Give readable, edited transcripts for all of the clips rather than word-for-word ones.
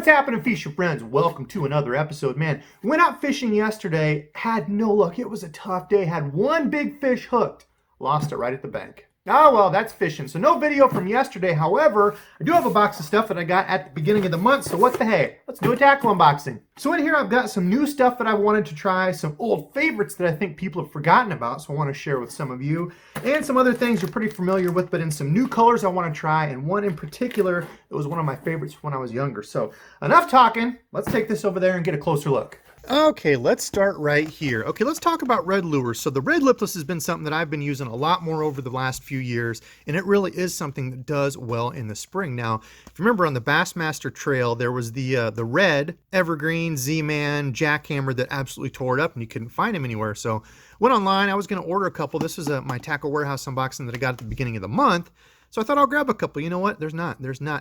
What's happening, fisher friends? Welcome to another episode. Man, went out fishing yesterday, had no luck. It was a tough day. Had one big fish hooked, lost it right at the bank. Oh well, that's fishing. So no video from yesterday. However, I do have a box of stuff that I got at the beginning of the month. So what the hey? Let's do a tackle unboxing. So in here I've got some new stuff that I wanted to try, some old favorites that I think people have forgotten about, so I want to share with some of you, and some other things you're pretty familiar with, but in some new colors I want to try, and one in particular that was one of my favorites when I was younger. So enough talking. Let's take this over there and get a closer look. Okay, let's start right here. Okay, let's talk about red lures. So the red lipless has been something that I've been using a lot more over the last few years, and it really is something that does well in the spring. Now, if you remember on the Bassmaster Trail, there was the red evergreen ZMan jackhammer that absolutely tore it up, and you couldn't find them anywhere. So went online. I was going to order a couple. This was my Tackle Warehouse unboxing that I got at the beginning of the month. So I thought I'll grab a couple. You know what? There's not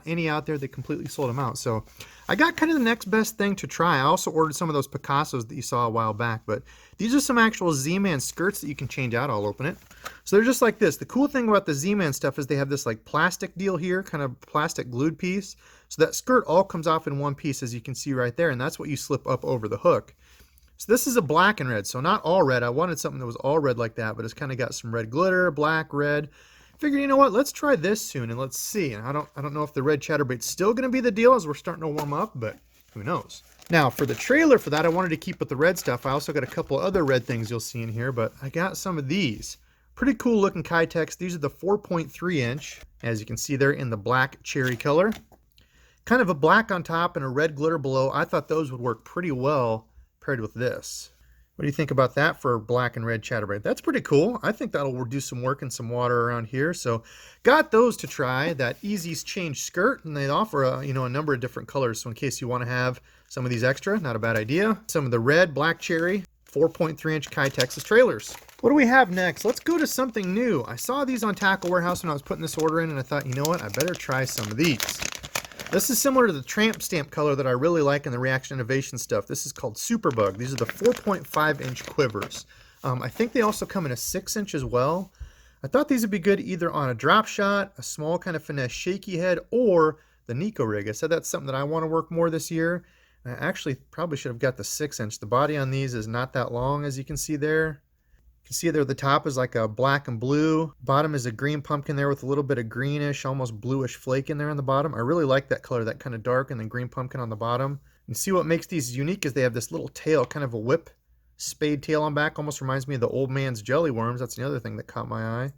any out there that completely sold them out. So I got kind of the next best thing to try. I also ordered some of those Picassos that you saw a while back, but these are some actual Z-Man skirts that you can change out. I'll open it. So they're just like this. The cool thing about the Z-Man stuff is they have this like plastic deal here, kind of plastic glued piece. So that skirt all comes off in one piece, as you can see right there, and that's what you slip up over the hook. So this is a black and red, so not all red. I wanted something that was all red like that, but it's kind of got some red glitter, black, red. Figured, you know what, let's try this soon and let's see. And I don't know if the red chatterbait's still going to be the deal as we're starting to warm up, but who knows. Now for the trailer for that, I wanted to keep with the red stuff. I also got a couple other red things you'll see in here, but I got some of these. Pretty cool looking Kitex. These are the 4.3 inch. As you can see, they're in the black cherry color. Kind of a black on top and a red glitter below. I thought those would work pretty well paired with this. What do you think about that for black and red chatterbait? That's pretty cool. I think that'll do some work in some water around here. So got those to try. That Easy Change skirt, and they offer a number of different colors. So in case you want to have some of these extra, not a bad idea. Some of the red, black cherry, 4.3 inch Kitex's trailers. What do we have next? Let's go to something new. I saw these on Tackle Warehouse when I was putting this order in, and I thought, you know what? I better try some of these. This is similar to the Tramp Stamp color that I really like in the Reaction Innovation stuff. This is called Superbug. These are the 4.5 inch Quivers. I think they also come in a 6 inch as well. I thought these would be good either on a drop shot, a small kind of finesse shaky head, or the Nico rig. I said that's something that I want to work more this year. I actually probably should have got the 6 inch. The body on these is not that long, as you can see there. You can see there the top is like a black and blue. Bottom is a green pumpkin there with a little bit of greenish, almost bluish flake in there on the bottom. I really like that color, that kind of dark and then green pumpkin on the bottom. And see what makes these unique is they have this little tail, kind of a whip spade tail on back. Almost reminds me of the old man's jelly worms. That's the other thing that caught my eye.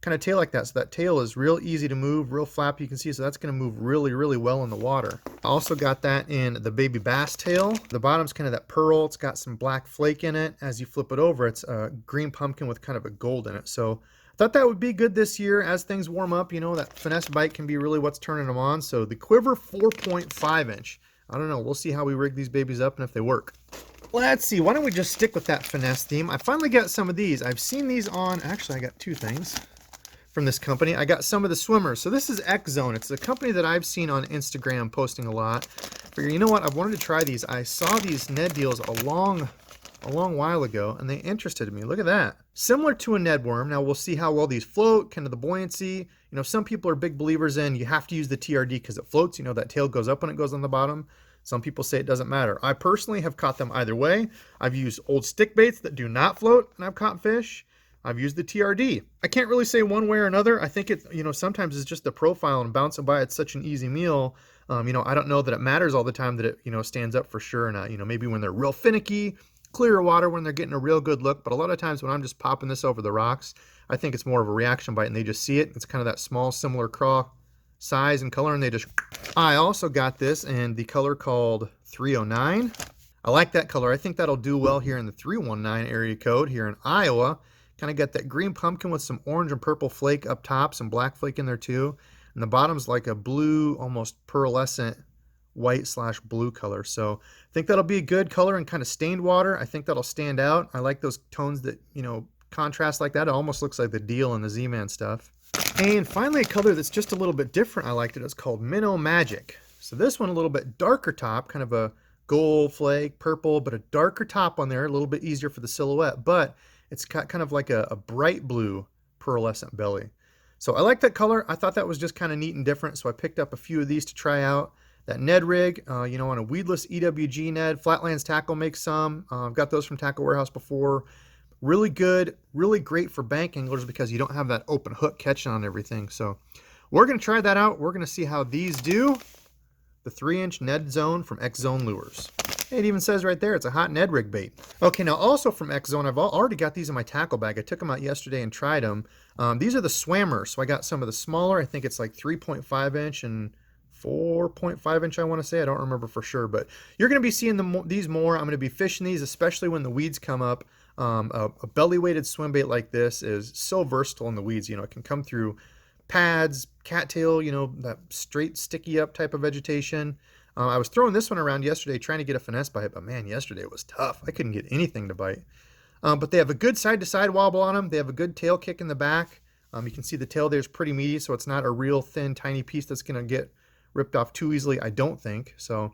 Kind of tail like that. So that tail is real easy to move, real flappy, you can see. So that's going to move really, really well in the water. I also got that in the baby bass tail. The bottom's kind of that pearl. It's got some black flake in it. As you flip it over, it's a green pumpkin with kind of a gold in it. So I thought that would be good this year as things warm up. You know, that finesse bite can be really what's turning them on. So the Quiver 4.5 inch. I don't know. We'll see how we rig these babies up and if they work. Let's see. Why don't we just stick with that finesse theme? I finally got some of these. I've seen these on, actually I got two things from this company. I got some of the swimmers. So this is Exone. It's a company that I've seen on Instagram posting a lot. Figure, you know what? I've wanted to try these. I saw these Ned deals a long while ago, and they interested me. Look at that. Similar to a Ned worm. Now we'll see how well these float, kind of the buoyancy. You know, some people are big believers in you have to use the TRD because it floats. You know, that tail goes up when it goes on the bottom. Some people say it doesn't matter. I personally have caught them either way. I've used old stick baits that do not float, and I've caught fish. I've used the TRD. I can't really say one way or another. I think it, sometimes it's just the profile and bouncing by. It's such an easy meal. I don't know that it matters all the time that it, stands up for sure or not. Maybe when they're real finicky, clear water, when they're getting a real good look. But a lot of times when I'm just popping this over the rocks, I think it's more of a reaction bite and they just see it. It's kind of that small, similar craw size and color, and they just... I also got this in the color called 309. I like that color. I think that'll do well here in the 319 area code here in Iowa. Kind of got that green pumpkin with some orange and purple flake up top, some black flake in there too. And the bottom's like a blue, almost pearlescent white/blue color. So I think that'll be a good color in kind of stained water. I think that'll stand out. I like those tones that, contrast like that. It almost looks like the deal in the Z-Man stuff. And finally, a color that's just a little bit different. I liked it. It's called Minnow Magic. So this one a little bit darker top, kind of a gold flake, purple, but a darker top on there, a little bit easier for the silhouette. But it's got kind of like a bright blue pearlescent belly. So I like that color. I thought that was just kind of neat and different. So I picked up a few of these to try out. that Ned rig, you know, on a weedless EWG Ned. Flatlands Tackle makes some. I've got those from Tackle Warehouse before. Really good, really great for bank anglers because you don't have that open hook catching on everything. So we're going to try that out. We're going to see how these do. The 3-inch Ned Zone from Exone Lures. It even says right there, it's a hot Ned rig bait. Okay, now also from Exone, I've already got these in my tackle bag. I took them out yesterday and tried them. These are the Swammers. So I got some of the smaller, I think it's like 3.5 inch and 4.5 inch, I want to say. I don't remember for sure, but you're going to be seeing these more. I'm going to be fishing these, especially when the weeds come up. A belly-weighted swim bait like this is so versatile in the weeds. You know, it can come through pads, cattail, you know, that straight sticky up type of vegetation. I was throwing this one around yesterday trying to get a finesse bite, but man, yesterday it was tough. I couldn't get anything to bite. But they have a good side-to-side wobble on them. They have a good tail kick in the back. You can see the tail there is pretty meaty, so it's not a real thin, tiny piece that's going to get ripped off too easily, I don't think. So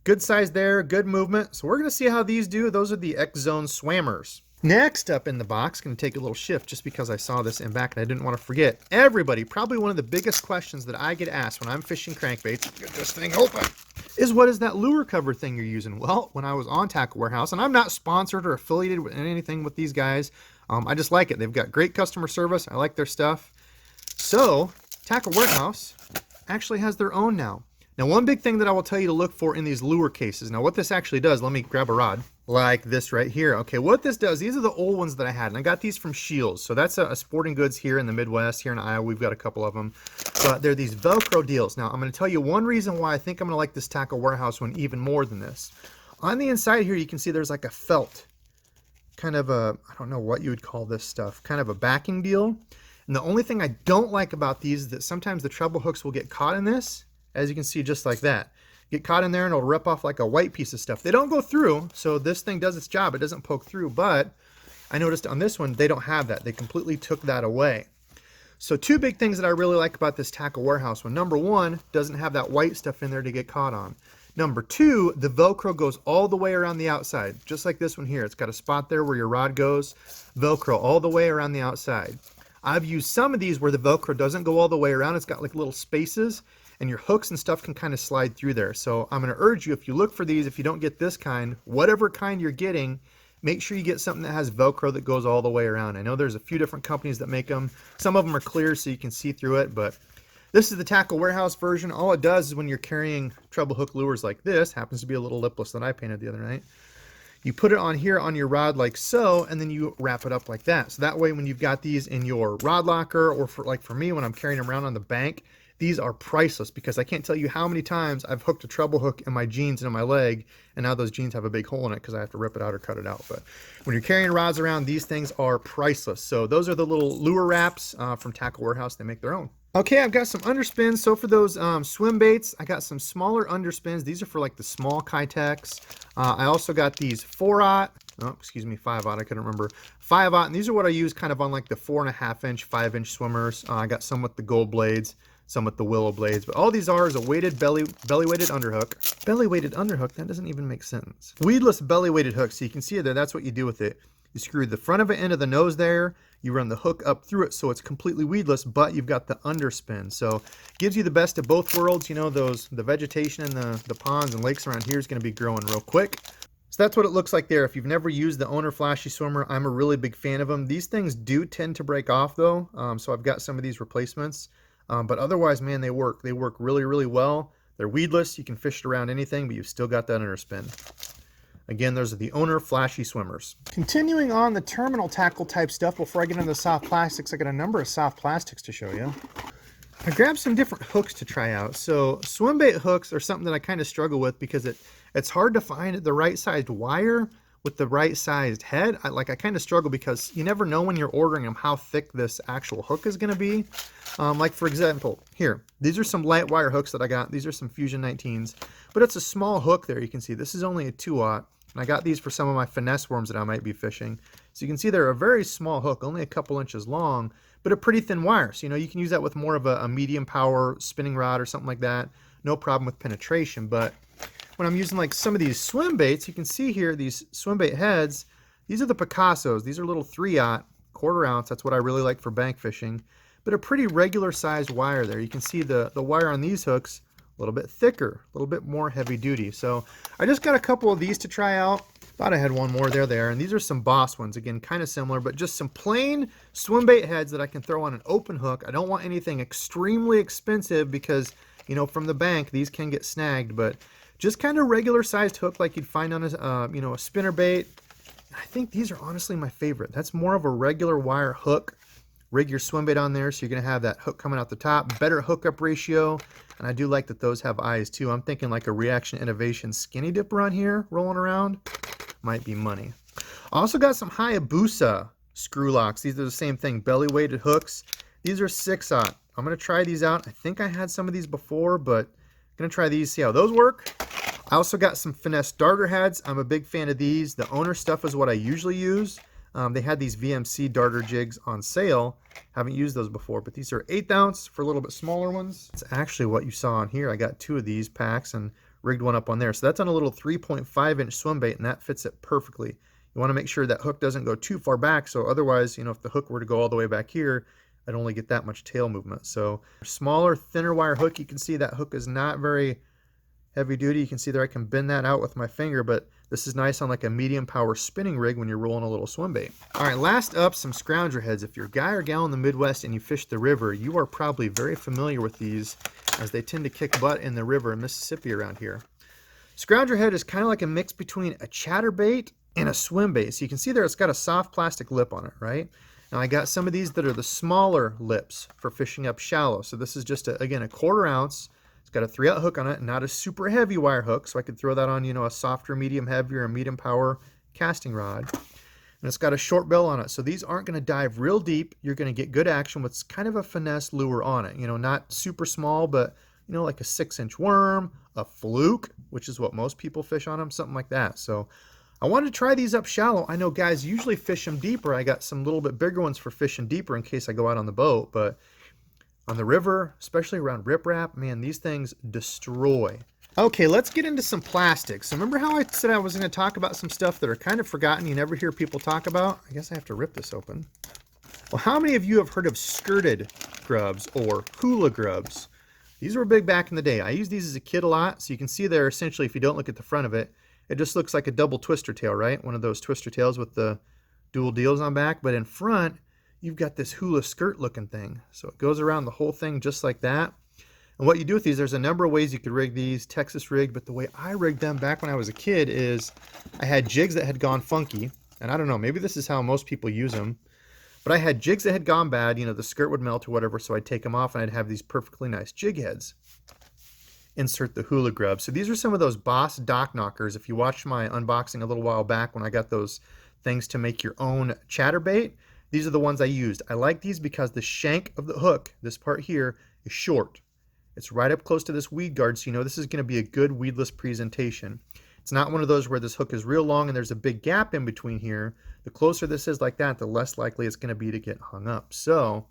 good size there, good movement. So we're going to see how these do. Those are the Exone Swammers. Next up in the box, going to take a little shift just because I saw this in back and I didn't want to forget. Everybody, probably one of the biggest questions that I get asked when I'm fishing crankbaits, get this thing open, is what is that lure cover thing you're using? Well, when I was on Tackle Warehouse, and I'm not sponsored or affiliated with anything with these guys, I just like it. They've got great customer service. I like their stuff. So Tackle Warehouse actually has their own now. Now, one big thing that I will tell you to look for in these lure cases. Now, what this actually does, let me grab a rod like this right here. Okay, what this does, these are the old ones that I had, and I got these from Shields. So that's a sporting goods here in the Midwest, here in Iowa. We've got a couple of them. But they're these Velcro deals. Now, I'm going to tell you one reason why I think I'm going to like this Tackle Warehouse one even more than this. On the inside here, you can see there's like a felt, kind of a, I don't know what you would call this stuff, kind of a backing deal. And the only thing I don't like about these is that sometimes the treble hooks will get caught in this. As you can see, just like that. Get caught in there and it'll rip off like a white piece of stuff. They don't go through, so this thing does its job. It doesn't poke through, but I noticed on this one, they don't have that. They completely took that away. So two big things that I really like about this Tackle Warehouse one. Number one, doesn't have that white stuff in there to get caught on. Number two, the Velcro goes all the way around the outside, just like this one here. It's got a spot there where your rod goes, Velcro all the way around the outside. I've used some of these where the Velcro doesn't go all the way around. It's got like little spaces, and your hooks and stuff can kind of slide through there. So I'm going to urge you, if you look for these, if you don't get this kind, whatever kind you're getting, make sure you get something that has Velcro that goes all the way around. I know there's a few different companies that make them. Some of them are clear so you can see through it, but this is the Tackle Warehouse version. All it does is when you're carrying treble hook lures like this, happens to be a little lipless that I painted the other night, you put it on here on your rod like so, and then you wrap it up like that. So that way when you've got these in your rod locker, or for me when I'm carrying them around on the bank, these are priceless because I can't tell you how many times I've hooked a treble hook in my jeans and in my leg, and now those jeans have a big hole in it because I have to rip it out or cut it out. But when you're carrying rods around, these things are priceless. So those are the little lure wraps from Tackle Warehouse. They make their own. Okay, I've got some underspins. So for those swim baits, I got some smaller underspins. These are for like the small Kitex. I also got these 4-aught. Oh, excuse me, 5-aught. I couldn't remember. 5-aught, and these are what I use kind of on like the 4.5 inch, 5-inch swimmers. I got some with the gold blades, some with the willow blades, but all these are is a weighted belly weighted underhook. Belly weighted underhook, that doesn't even make sense. Weedless belly weighted hook, so you can see it there, that's what you do with it. You screw the front of it into the nose there, you run the hook up through it so it's completely weedless, but you've got the underspin. So gives you the best of both worlds. You know, the vegetation in the ponds and lakes around here is going to be growing real quick. So that's what it looks like there. If you've never used the Owner Flashy Swimmer, I'm a really big fan of them. These things do tend to break off though, so I've got some of these replacements. But otherwise, man, they work. They work really, really well. They're weedless. You can fish it around anything, but you've still got that underspin. Again, those are the Owner Flashy Swimmers. Continuing on the terminal tackle type stuff, before I get into the soft plastics, I got a number of soft plastics to show you. I grabbed some different hooks to try out. So swim bait hooks are something that I kind of struggle with because it's hard to find the right sized wire with the right sized head. I kind of struggle because you never know when you're ordering them how thick this actual hook is going to be. Like for example, here, these are some light wire hooks that I got. These are some Fusion 19s, but it's a small hook there. You can see this is only a 2-aught. And I got these for some of my finesse worms that I might be fishing. So you can see they're a very small hook, only a couple inches long, but a pretty thin wire. So, you know, you can use that with more of a medium power spinning rod or something like that. No problem with penetration. But when I'm using like some of these swim baits, you can see here, these swim bait heads, these are the Picassos. These are little 3-aught, 1/4 ounce. That's what I really like for bank fishing, but a pretty regular sized wire there. You can see the wire on these hooks a little bit thicker, a little bit more heavy duty. So I just got a couple of these to try out. Thought I had one more there. And these are some Boss ones. Again, kind of similar, but just some plain swim bait heads that I can throw on an open hook. I don't want anything extremely expensive because, you know, from the bank, these can get snagged, but just kind of regular sized hook like you'd find on a, you know, a spinner bait. I think these are honestly my favorite. That's more of a regular wire hook. Rig your swim bait on there, so you're going to have that hook coming out the top. Better hookup ratio, and I do like that those have eyes too. I'm thinking like a Reaction Innovation skinny dipper on here rolling around. Might be money. I also got some Hayabusa screw locks. These are the same thing, belly weighted hooks. These are 6/0. I'm going to try these out. I think I had some of these before, but I'm going to try these, see how those work. I also got some finesse darter heads. I'm a big fan of these. The owner stuff is what I usually use. They had these VMC darter jigs on sale. Haven't used those before, but these are 1/8 ounce for a little bit smaller ones. It's actually what you saw on here. I got 2 of these packs and rigged one up on there. So that's on a little 3.5-inch swim bait, and that fits it perfectly. You want to make sure that hook doesn't go too far back, so otherwise, you know, if the hook were to go all the way back here, I'd only get that much tail movement. So smaller, thinner wire hook. You can see that hook is not very heavy duty. You can see there I can bend that out with my finger, but this is nice on like a medium power spinning rig when you're rolling a little swim bait. All right, last up, some scrounger heads. If you're a guy or gal in the Midwest and you fish the river, you are probably very familiar with these, as they tend to kick butt in the river in Mississippi around here. Scrounger head is kind of like a mix between a chatterbait and a swim bait. So you can see there it's got a soft plastic lip on it, right? Now I got some of these that are the smaller lips for fishing up shallow. So this is just, again, a 1/4 ounce. It's got a 3/0 hook on it, not a super heavy wire hook, so I could throw that on, you know, a softer, medium heavy, or a medium power casting rod. And it's got a short bill on it, so these aren't going to dive real deep. You're going to get good action with kind of a finesse lure on it. You know, not super small, but, you know, like a 6-inch worm, a fluke, which is what most people fish on them, something like that. So I wanted to try these up shallow. I know guys usually fish them deeper. I got some little bit bigger ones for fishing deeper in case I go out on the boat, but on the river, especially around riprap, man, these things destroy. Okay, let's get into some plastics. So remember how I said I was going to talk about some stuff that are kind of forgotten, you never hear people talk about? I guess I have to rip this open. Well, how many of you have heard of skirted grubs or hula grubs? These were big back in the day. I used these as a kid a lot, so you can see there essentially, if you don't look at the front of it, it just looks like a double twister tail, right? One of those twister tails with the dual deals on back, but in front, you've got this hula skirt looking thing. So it goes around the whole thing just like that. And what you do with these, there's a number of ways you could rig these, Texas rig, but the way I rigged them back when I was a kid is I had jigs that had gone funky. And I don't know, maybe this is how most people use them, but I had jigs that had gone bad, you know, the skirt would melt or whatever, so I'd take them off and I'd have these perfectly nice jig heads. Insert the hula grub. So these are some of those Boss dock knockers. If you watched my unboxing a little while back when I got those things to make your own chatterbait, these are the ones I used. I like these because the shank of the hook, this part here, is short. It's right up close to this weed guard, so you know this is going to be a good weedless presentation. It's not one of those where this hook is real long and there's a big gap in between here. The closer this is like that, the less likely it's going to be to get hung up. So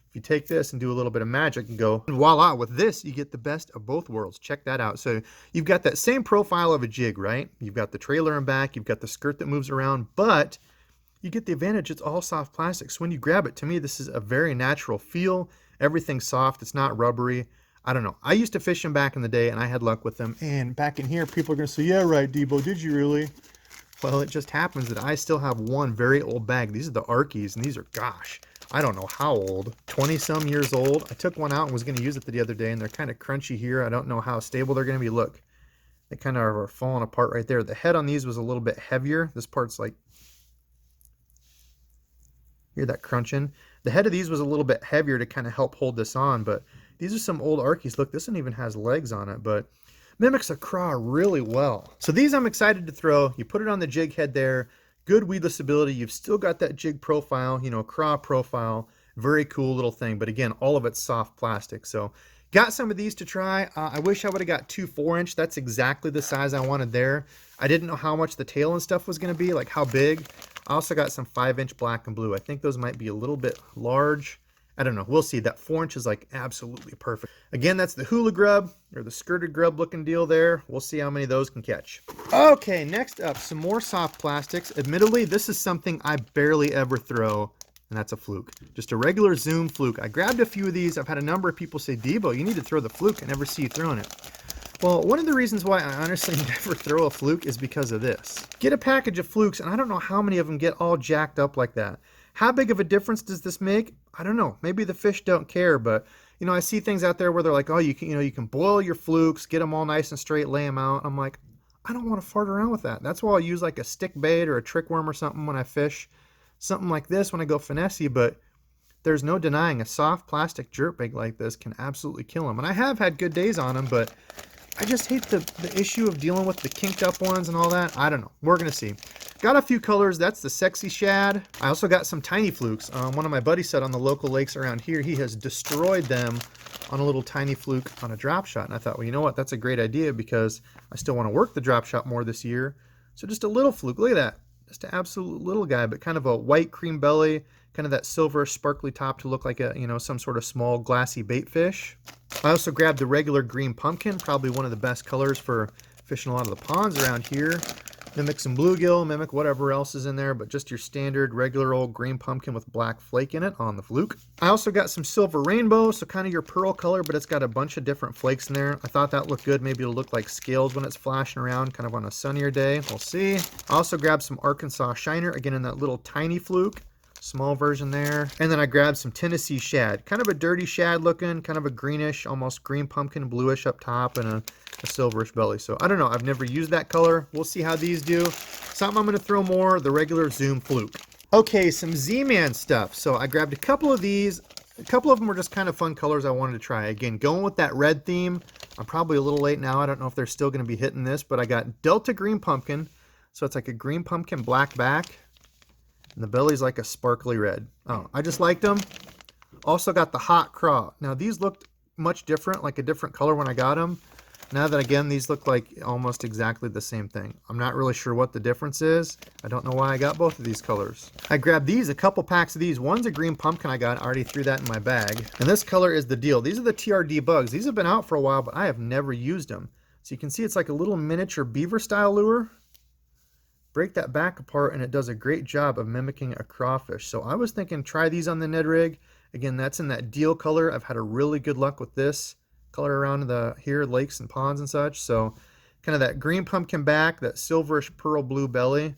if you take this and do a little bit of magic and go, and voila, with this, you get the best of both worlds. Check that out. So you've got that same profile of a jig, right? You've got the trailer in back, you've got the skirt that moves around, but you get the advantage, it's all soft plastic. So when you grab it, to me, this is a very natural feel. Everything's soft, it's not rubbery. I don't know. I used to fish them back in the day and I had luck with them. And back in here, people are gonna say, yeah, right, Debo, did you really? Well, it just happens that I still have one very old bag. These are the Arkies, and these are, gosh, I don't know how old, 20-some years old. I took one out and was gonna use it the other day, and they're kind of crunchy here. I don't know how stable they're gonna be. Look, they kind of are falling apart right there. The head on these was a little bit heavier. This part's like, hear that crunching? The head of these was a little bit heavier to kind of help hold this on, but these are some old Arkies. Look, this one even has legs on it, but mimics a craw really well. So these I'm excited to throw. You put it on the jig head there, good weedless ability. You've still got that jig profile, you know, craw profile, very cool little thing. But again, all of it's soft plastic. So got some of these to try. I wish I would have got 2 4-inch. That's exactly the size I wanted there. I didn't know how much the tail and stuff was going to be, like how big. I also got some 5-inch black and blue. I think those might be a little bit large. I don't know. We'll see. That 4-inch is like absolutely perfect. Again, that's the hula grub or the skirted grub looking deal there. We'll see how many of those can catch. Okay, next up, some more soft plastics. Admittedly, this is something I barely ever throw and that's a fluke. Just a regular Zoom fluke. I grabbed a few of these. I've had a number of people say, Debo, you need to throw the fluke. I never see you throwing it. Well, one of the reasons why I honestly never throw a fluke is because of this. Get a package of flukes, and I don't know how many of them get all jacked up like that. How big of a difference does this make? I don't know. Maybe the fish don't care, but you know, I see things out there where they're like, oh, you can boil your flukes, get them all nice and straight, lay them out. I'm like, I don't want to fart around with that. That's why I'll use like a stick bait or a trick worm or something when I fish. Something like this when I go finessey, but there's no denying a soft plastic jerkbait like this can absolutely kill them. And I have had good days on them, but I just hate the issue of dealing with the kinked up ones and all that. I don't know. We're going to see. Got a few colors. That's the sexy shad. I also got some tiny flukes. One of my buddies said on the local lakes around here, he has destroyed them on a little tiny fluke on a drop shot. And I thought, well, you know what? That's a great idea because I still want to work the drop shot more this year. So just a little fluke. Look at that. Just an absolute little guy, but kind of a white cream belly, kind of that silver sparkly top to look like a, some sort of small glassy bait fish. I also grabbed the regular green pumpkin, probably one of the best colors for fishing a lot of the ponds around here. Mimic some bluegill, mimic whatever else is in there, but just your standard regular old green pumpkin with black flake in it on the fluke. I also got some silver rainbow, so kind of your pearl color, but it's got a bunch of different flakes in there. I thought that looked good. Maybe it'll look like scales when it's flashing around, kind of on a sunnier day. We'll see. I also grabbed some Arkansas shiner, again in that little tiny fluke. Small version there. And then I grabbed some Tennessee shad. Kind of a dirty shad looking, kind of a greenish, almost green pumpkin bluish up top and a silverish belly. So I don't know. I've never used that color. We'll see how these do. Something I'm going to throw more, the regular Zoom fluke. Okay, some ZMan stuff. So I grabbed a couple of these. A couple of them were just kind of fun colors I wanted to try. Again, going with that red theme. I'm probably a little late now. I don't know if they're still going to be hitting this, but I got Delta Green Pumpkin. So it's like a green pumpkin black back. And the belly's like a sparkly red. Oh, I just liked them. Also got the Hot Craw. Now these looked much different, like a different color when I got them. Now that again, these look like almost exactly the same thing. I'm not really sure what the difference is. I don't know why I got both of these colors. I grabbed these, a couple packs of these. One's a green pumpkin I got. I already threw that in my bag. And this color is the deal. These are the TRD bugs. These have been out for a while, but I have never used them. So you can see it's like a little miniature beaver style lure. Break that back apart and it does a great job of mimicking a crawfish. So I was thinking try these on the Ned rig. Again, that's in that deal color. I've had a really good luck with this color around the lakes and ponds and such. So kind of that green pumpkin back, that silverish pearl blue belly.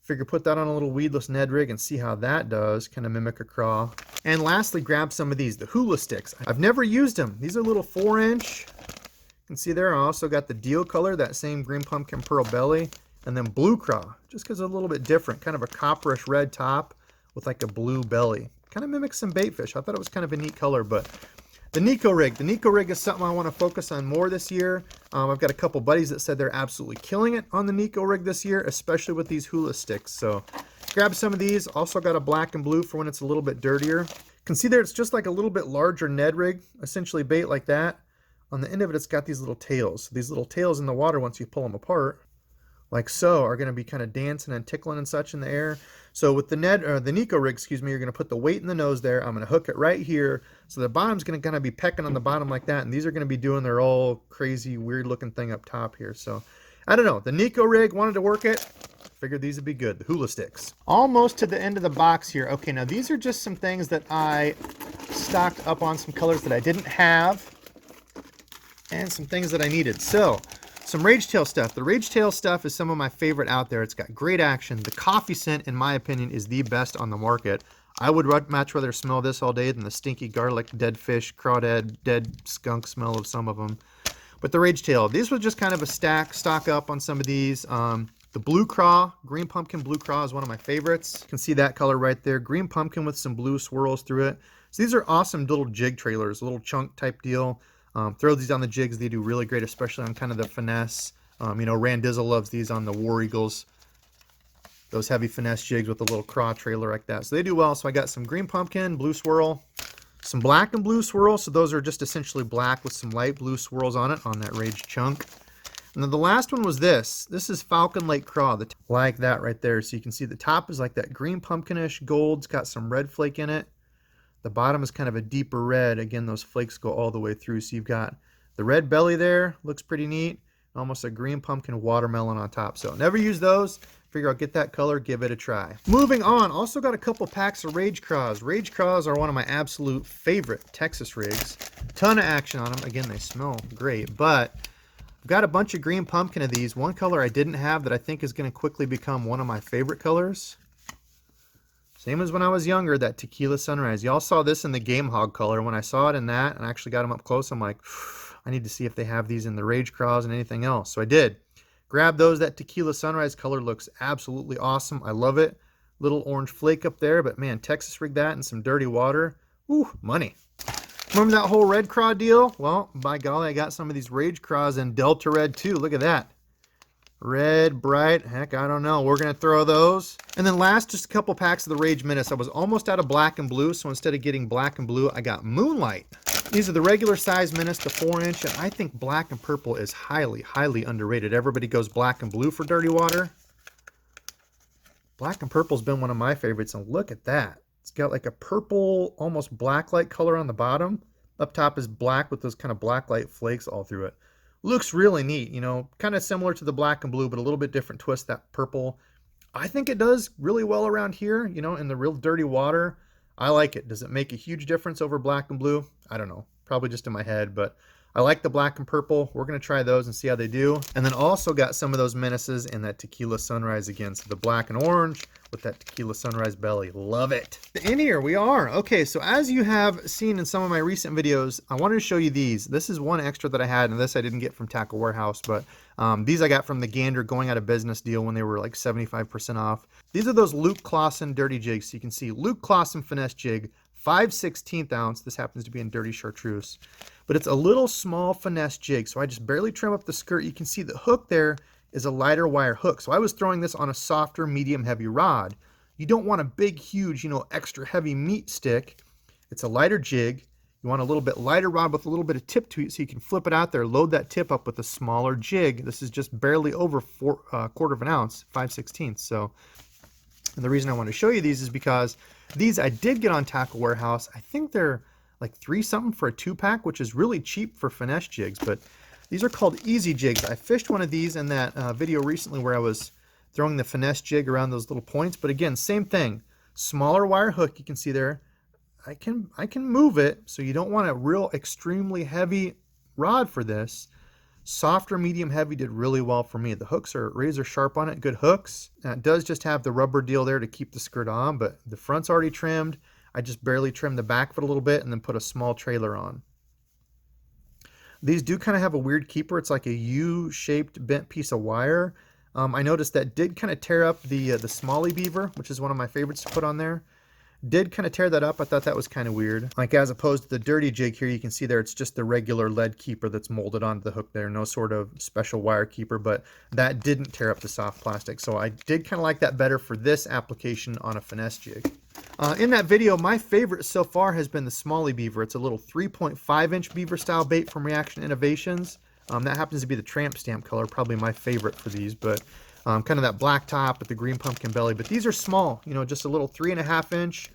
Figure put that on a little weedless Ned rig and see how that does, kind of mimic a craw. And lastly, grab some of these, the hula sticks. I've never used them. These are little 4-inch. You can see there I also got the deal color, that same green pumpkin pearl belly. And then blue craw, just because it's a little bit different, kind of a copperish red top with like a blue belly. Kind of mimics some bait fish. I thought it was kind of a neat color, but the Nico rig is something I want to focus on more this year. I've got a couple buddies that said they're absolutely killing it on the Nico rig this year, especially with these hula sticks. So grab some of these. Also got a black and blue for when it's a little bit dirtier. You can see there it's just like a little bit larger Ned rig, essentially bait like that. On the end of it, it's got these little tails. So these little tails in the water, once you pull them apart, like so, are going to be kind of dancing and tickling and such in the air. So with the Nico rig, excuse me, you're going to put the weight in the nose there. I'm going to hook it right here. So the bottom's going to kind of be pecking on the bottom like that. And these are going to be doing their all crazy, weird looking thing up top here. So I don't know. The Nico rig, wanted to work it. Figured these would be good. The hula sticks. Almost to the end of the box here. Okay, now these are just some things that I stocked up on, some colors that I didn't have. And some things that I needed. So some Rage Tail stuff. The Rage Tail stuff is some of my favorite out there. It's got great action. The coffee scent, in my opinion, is the best on the market. I would much rather smell this all day than the stinky garlic, dead fish, crawdad, dead skunk smell of some of them. But the Rage Tail, these were just kind of a stock up on some of these. The blue craw, green pumpkin blue craw is one of my favorites. You can see that color right there. Green pumpkin with some blue swirls through it. So these are awesome little jig trailers, a little chunk type deal. Throw these on the jigs. They do really great, especially on kind of the finesse. Randizzle loves these on the War Eagles. Those heavy finesse jigs with a little craw trailer like that. So they do well. So I got some green pumpkin, blue swirl, some black and blue swirl. So those are just essentially black with some light blue swirls on it on that Rage chunk. And then the last one was this. This is Falcon Lake Craw, like that right there. So you can see the top is like that green pumpkinish gold. It's got some red flake in it. The bottom is kind of a deeper red. Again, those flakes go all the way through. So you've got the red belly there. Looks pretty neat. Almost a green pumpkin watermelon on top. So never use those. Figure I'll get that color, give it a try. Moving on, also got a couple packs of Rage Craws. Rage Craws are one of my absolute favorite Texas rigs. Ton of action on them. Again, they smell great, but I've got a bunch of green pumpkin of these. One color I didn't have that I think is going to quickly become one of my favorite colors. Same as when I was younger, that Tequila Sunrise. Y'all saw this in the Game Hog color. When I saw it in that and I actually got them up close, I'm like, I need to see if they have these in the Rage Craws and anything else. So I did. Grab those. That Tequila Sunrise color looks absolutely awesome. I love it. Little orange flake up there, but man, Texas rig that in some dirty water. Ooh, money. Remember that whole red craw deal? Well, by golly, I got some of these Rage Craws in Delta Red too. Look at that. Red, bright, heck, I don't know. We're going to throw those. And then last, just a couple packs of the Rage Menace. I was almost out of black and blue, so instead of getting black and blue, I got Moonlight. These are the regular size Menace, the 4-inch, and I think black and purple is highly, highly underrated. Everybody goes black and blue for dirty water. Black and purple's been one of my favorites, and look at that. It's got like a purple, almost black-like color on the bottom. Up top is black with those kind of black-light flakes all through it. Looks really neat, you know, kind of similar to the black and blue, but a little bit different twist, that purple. I think it does really well around here, you know, in the real dirty water. I like it. Does it make a huge difference over black and blue? I don't know. Probably just in my head, but I like the black and purple. We're going to try those and see how they do. And then also got some of those Menaces in that Tequila Sunrise again. So the black and orange with that Tequila Sunrise belly. Love it. In here we are. Okay, so as you have seen in some of my recent videos, I wanted to show you these. This is one extra that I had, and this I didn't get from Tackle Warehouse, but these I got from the Gander going out of business deal when they were like 75% off. These are those Loupe Cloths dirty jigs. So you can see Loupe Cloths finesse jig, 5/16 ounce. This happens to be in dirty chartreuse, but it's a little small finesse jig. So I just barely trim up the skirt. You can see the hook there is a lighter wire hook. So I was throwing this on a softer, medium heavy rod. You don't want a big, huge, you know, extra heavy meat stick. It's a lighter jig. You want a little bit lighter rod with a little bit of tip to it so you can flip it out there, load that tip up with a smaller jig. This is just barely over quarter of an ounce, 5/16. So, and the reason I want to show you these is because these I did get on Tackle Warehouse. I think they're like $3 something for a 2-pack, which is really cheap for finesse jigs, but these are called easy jigs. I fished one of these in that video recently where I was throwing the finesse jig around those little points, but again, same thing. Smaller wire hook, you can see there. I can move it, so you don't want a real extremely heavy rod for this. Softer, medium, heavy did really well for me. The hooks are razor sharp on it, good hooks. Now it does just have the rubber deal there to keep the skirt on, but the front's already trimmed. I just barely trimmed the back of it a little bit and then put a small trailer on. These do kind of have a weird keeper. It's like a U-shaped bent piece of wire. I noticed that did kind of tear up the Smalley Beaver, which is one of my favorites to put on there. Did kind of tear that up. I thought that was kind of weird. Like as opposed to the dirty jig here, you can see there it's just the regular lead keeper that's molded onto the hook there. No sort of special wire keeper, but that didn't tear up the soft plastic. So I did kind of like that better for this application on a finesse jig. In that video, my favorite so far has been the Smalley Beaver. It's a little 3.5-inch beaver style bait from Reaction Innovations. That happens to be the tramp stamp color, probably my favorite for these, but kind of that black top with the green pumpkin belly. But these are small, you know, just a little 3.5-inch.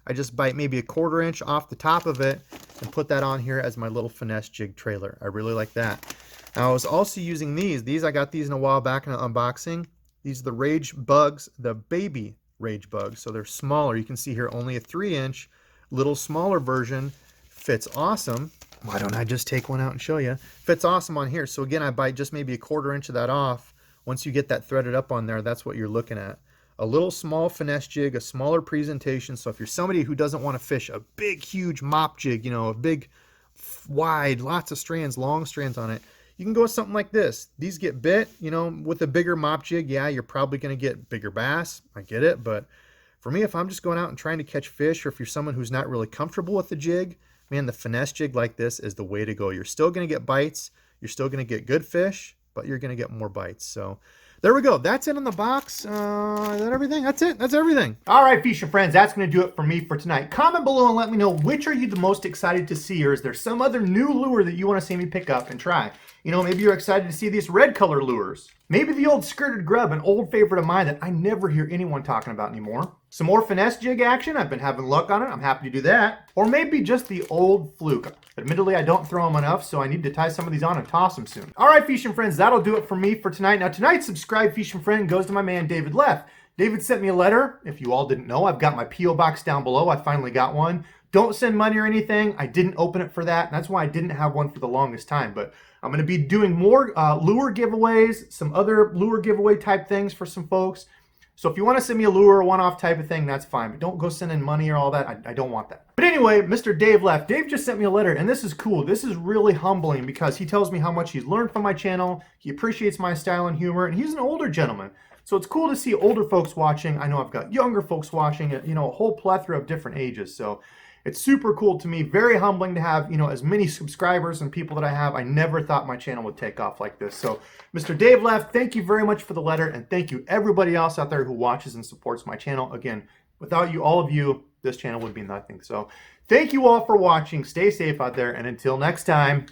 I just bite maybe a 1/4 inch off the top of it and put that on here as my little finesse jig trailer. I really like that. Now, I was also using these. I got these in a while back in an unboxing. These are the Rage Bugs, the baby Rage Bugs. So they're smaller. You can see here only a 3-inch, little smaller version. Fits awesome. Why don't I just take one out and show you? Fits awesome on here. So again, I bite just maybe a 1/4 inch of that off. Once you get that threaded up on there, that's what you're looking at. A little small finesse jig, a smaller presentation. So if you're somebody who doesn't want to fish a big, huge mop jig, you know, a big, wide, lots of strands, long strands on it, you can go with something like this. These get bit, you know, with a bigger mop jig. Yeah, you're probably going to get bigger bass. I get it. But for me, if I'm just going out and trying to catch fish, or if you're someone who's not really comfortable with the jig, man, the finesse jig like this is the way to go. You're still going to get bites. You're still going to get good fish, but you're going to get more bites. So there we go. That's it in the box. Is that everything? That's it. That's everything. All right, fishing friends, that's going to do it for me for tonight. Comment below and let me know which are you the most excited to see, or is there some other new lure that you want to see me pick up and try? You know, maybe you're excited to see these red color lures. Maybe the old skirted grub, an old favorite of mine that I never hear anyone talking about anymore. Some more finesse jig action. I've been having luck on it. I'm happy to do that. Or maybe just the old fluke. Admittedly, I don't throw them enough, so I need to tie some of these on and toss them soon. All right, fishing friends, that'll do it for me for tonight. Now, tonight's subscribe fishing friend goes to my man, David Leff. David sent me a letter. If you all didn't know, I've got my P.O. box down below. I finally got one. Don't send money or anything. I didn't open it for that, and that's why I didn't have one for the longest time. But I'm going to be doing more lure giveaways, some other lure giveaway type things for some folks. So if you want to send me a lure or one-off type of thing, that's fine. But don't go sending money or all that. I don't want that. But anyway, Mr. Dave Leff. Dave just sent me a letter, and this is cool. This is really humbling because he tells me how much he's learned from my channel. He appreciates my style and humor, and he's an older gentleman. So it's cool to see older folks watching. I know I've got younger folks watching, you know, a whole plethora of different ages. So it's super cool to me. Very humbling to have, you know, as many subscribers and people that I have. I never thought my channel would take off like this. So Mr. Dave Leff, thank you very much for the letter. And thank you everybody else out there who watches and supports my channel. Again, without you, all of you, this channel would be nothing. So thank you all for watching. Stay safe out there. And until next time.